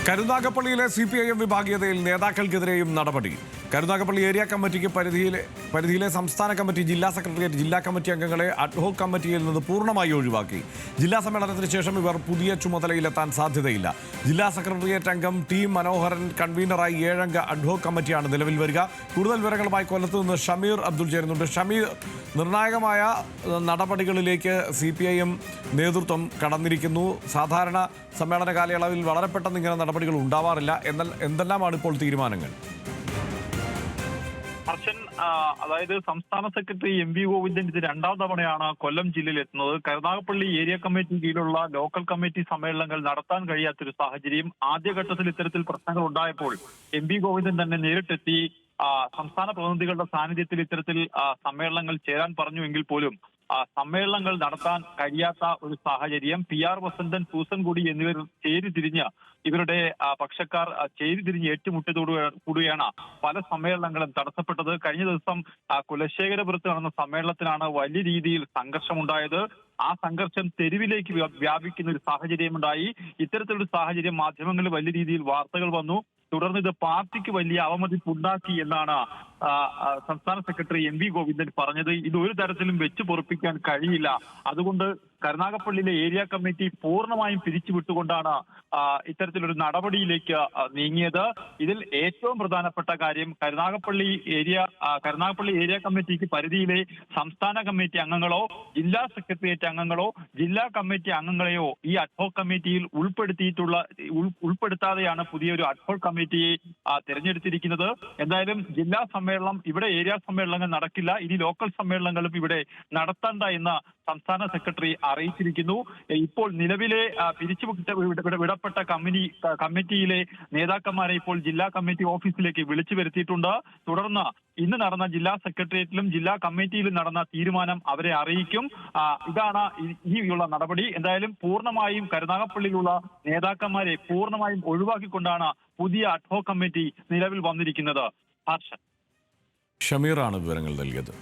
കരുനാഗപ്പള്ളിയിലെ CPIM വിഭാഗീയതയിൽ നേതാക്കൾക്കെതിരെയും നടപടി. Karunagappally area കമ്മിറ്റിക്ക് പരിധിയിലെ സംസ്ഥാന കമ്മിറ്റി, ജില്ലാ സെക്രട്ടേറിയറ്റ്, ജില്ലാ കമ്മിറ്റി അംഗങ്ങളെ അഡ്ഹോക് കമ്മിറ്റിയിൽ നിന്ന് പൂർണ്ണമായി ഒഴിവാക്കി. ജില്ലാ സമ്മേളനത്തിന് ശേഷം ഇവർ പുതിയ ചുമതലയിലെത്താൻ സാധ്യതയില്ല. ജില്ലാ സെക്രട്ടേറിയറ്റ് അംഗം ടി മനോഹരൻ കൺവീനറായി 7 അംഗ അഡ്ഹോക് കമ്മിറ്റിയാണ് നിലവിൽ വരിക. കൂടുതൽ വിവരങ്ങളുമായി കൊല്ലത്ത് നിന്ന് ഷമീർ അബ്ദുൾ ചേരുന്നുണ്ട്. ഷമീർ, നിർണായകമായ നടപടികളിലേക്ക് CPIM നേതൃത്വം കടന്നിരിക്കുന്നു. സാധാരണ സമ്മേളന കാലയളവിൽ വളരെ പെട്ടെന്ന് ഇങ്ങനെ നടപടികൾ ഉണ്ടാവാറില്ല. എന്നാൽ എന്തെല്ലാമാണ് ഇപ്പോൾ തീരുമാനങ്ങൾ? ഹർഷൻ, അതായത് സംസ്ഥാന സെക്രട്ടറി MV ഗോവിന്ദൻ ഇത് 2ാം തവണയാണ് കൊല്ലം ജില്ലയിൽ എത്തുന്നത്. കരുനാഗപ്പള്ളി ഏരിയ കമ്മിറ്റി കീഴിലുള്ള ലോക്കൽ കമ്മിറ്റി സമ്മേളനങ്ങൾ നടത്താൻ കഴിയാത്തൊരു സാഹചര്യം ആദ്യഘട്ടത്തിൽ ഇത്തരത്തിൽ പ്രശ്നങ്ങൾ ഉണ്ടായപ്പോൾ MV ഗോവിന്ദൻ തന്നെ നേരിട്ടെത്തി സംസ്ഥാന പ്രതിനിധികളുടെ സാന്നിധ്യത്തിൽ ഇത്തരത്തിൽ സമ്മേളനങ്ങൾ ചേരാൻ പറഞ്ഞുവെങ്കിൽ പോലും സമ്മേളനങ്ങൾ നടത്താൻ കഴിയാത്ത ഒരു സാഹചര്യം. PR വസന്തൻ, സൂസൻ കൂടി എന്നിവർ ചേരിതിരിഞ്ഞ് ഇവരുടെ പക്ഷക്കാർ ചേരിതിരിഞ്ഞ് ഏറ്റുമുട്ടിയതോടുകൂടിയാണ് പല സമ്മേളനങ്ങളും തടസ്സപ്പെട്ടത്. കഴിഞ്ഞ ദിവസം കുലശേഖരപുരത്ത് നടന്ന സമ്മേളനത്തിനാണ് വലിയ രീതിയിൽ സംഘർഷമുണ്ടായത്. ആ സംഘർഷം തെരുവിലേക്ക് വ്യാപിക്കുന്ന ഒരു സാഹചര്യമുണ്ടായി. ഇത്തരത്തിലൊരു സാഹചര്യം മാധ്യമങ്ങളിൽ വലിയ രീതിയിൽ വാർത്തകൾ വന്നു. തുടർന്ന് ഇത് പാർട്ടിക്ക് വലിയ അവമതിപ്പുണ്ടാക്കി എന്നാണ് സംസ്ഥാന സെക്രട്ടറി MV ഗോവിന്ദൻ പറഞ്ഞത്. ഇത് ഒരു തരത്തിലും വെച്ചു പൊറുപ്പിക്കാൻ കഴിയില്ല. അതുകൊണ്ട് കരുനാഗപ്പള്ളിയിലെ ഏരിയ കമ്മിറ്റി പൂർണ്ണമായും പിരിച്ചുവിട്ടുകൊണ്ടാണ് ഇത്തരത്തിലൊരു നടപടിയിലേക്ക് നീങ്ങിയത്. ഇതിൽ ഏറ്റവും പ്രധാനപ്പെട്ട കാര്യം കരുനാഗപ്പള്ളി ഏരിയ കമ്മിറ്റിക്ക് പരിധിയിലെ സംസ്ഥാന കമ്മിറ്റി അംഗങ്ങളോ ജില്ലാ സെക്രട്ടേറിയറ്റ് അംഗങ്ങളോ ജില്ലാ കമ്മിറ്റി അംഗങ്ങളെയോ ഈ അഡ്ഹോക് കമ്മിറ്റിയിൽ ഉൾപ്പെടുത്താതെയാണ് പുതിയൊരു അഡ്ഹോക് കമ്മിറ്റിയെ തിരഞ്ഞെടുത്തിരിക്കുന്നത്. എന്തായാലും ജില്ലാ സമ്മേളനം ഇവിടെ ഏരിയ സമ്മേളനങ്ങൾ നടക്കില്ല. ഇനി ലോക്കൽ സമ്മേളനങ്ങളും ഇവിടെ നടത്തണ്ട എന്ന് സംസ്ഥാന സെക്രട്ടറി അറിയിച്ചിരിക്കുന്നു. ഇപ്പോൾ നിലവിലെ വിടപ്പെട്ട കമ്മിറ്റിയിലെ നേതാക്കന്മാരെ ഇപ്പോൾ ജില്ലാ കമ്മിറ്റി ഓഫീസിലേക്ക് വിളിച്ചു വരുത്തിയിട്ടുണ്ട്. തുടർന്ന് ഇന്ന് നടന്ന ജില്ലാ സെക്രട്ടേറിയറ്റിലും ജില്ലാ കമ്മിറ്റിയിലും നടന്ന തീരുമാനം അവരെ അറിയിക്കും. ഇതാണ് ഇനിയുള്ള നടപടി. എന്തായാലും പൂർണ്ണമായും കരുനാഗപ്പള്ളിയിലുള്ള നേതാക്കന്മാരെ പൂർണ്ണമായും ഒഴിവാക്കിക്കൊണ്ടാണ് പുതിയ അഡ്ഹോക് കമ്മിറ്റി നിലവിൽ വന്നിരിക്കുന്നത്. ഹർഷൻ, ഷമീറാണ് വിവരങ്ങൾ നൽകിയത്.